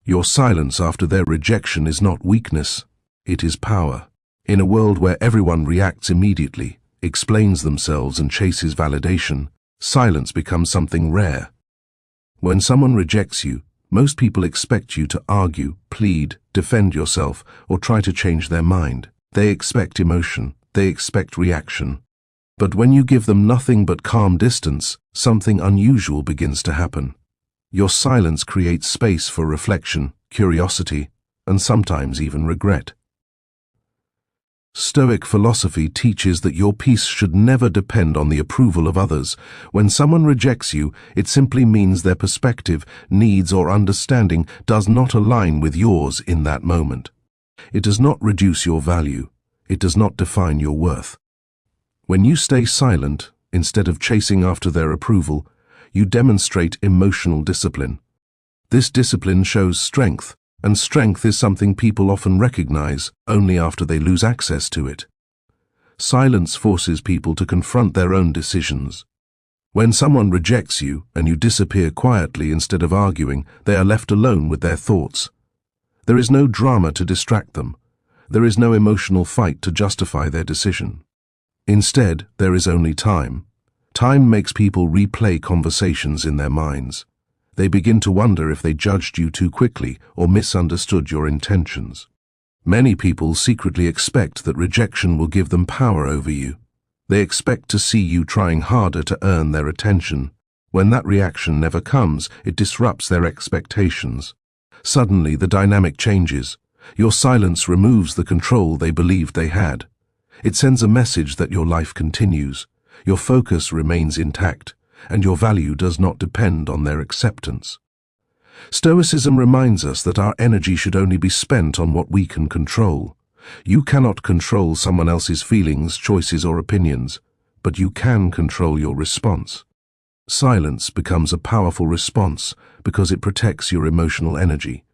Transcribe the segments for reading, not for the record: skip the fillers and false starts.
Your silence after their rejection is not weakness, it is power. In a world where everyone reacts immediately, explains themselves and chases validation, silence becomes something rare. When someone rejects you, most people expect you to argue, plead, defend yourself, or try to change their mind. They expect emotion, they expect reaction. But when you give them nothing but calm distance, something unusual begins to happen. Your silence creates space for reflection, curiosity, and sometimes even regret. Stoic philosophy teaches that your peace should never depend on the approval of others. When someone rejects you, it simply means their perspective, needs, or understanding does not align with yours in that moment. It does not reduce your value. It does not define your worth. When you stay silent, instead of chasing after their approval, you demonstrate emotional discipline. This discipline shows strength, and strength is something people often recognize only after they lose access to it. Silence forces people to confront their own decisions. When someone rejects you and you disappear quietly instead of arguing, they are left alone with their thoughts. There is no drama to distract them. There is no emotional fight to justify their decision. Instead, there is only time. Time makes people replay conversations in their minds. They begin to wonder if they judged you too quickly or misunderstood your intentions. Many people secretly expect that rejection will give them power over you. They expect to see you trying harder to earn their attention. When that reaction never comes, it disrupts their expectations. Suddenly, the dynamic changes. Your silence removes the control they believed they had. It sends a message that your life continues, your focus remains intact, and your value does not depend on their acceptance. Stoicism reminds us that our energy should only be spent on what we can control. You cannot control someone else's feelings, choices, or opinions, but you can control your response. Silence becomes a powerful response because it protects your emotional energy.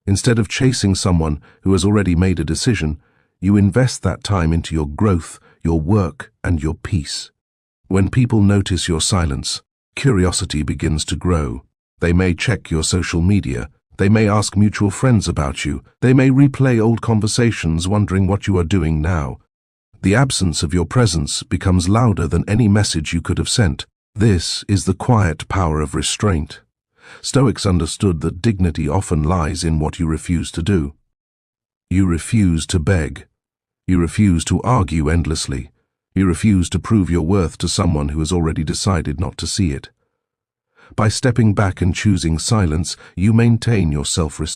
Instead of chasing someone who has already made a decision, you invest that time into your growth, your work, and your peace. When people notice your silence, curiosity begins to grow. They may check your social media. They may ask mutual friends about you. They may replay old conversations wondering what you are doing now. The absence of your presence becomes louder than any message you could have sent. This is the quiet power of restraint. Stoics understood that dignity often lies in what you refuse to do. You refuse to beg. You refuse to argue endlessly. You refuse to prove your worth to someone who has already decided not to see it. By stepping back and choosing silence, you maintain your self-respect.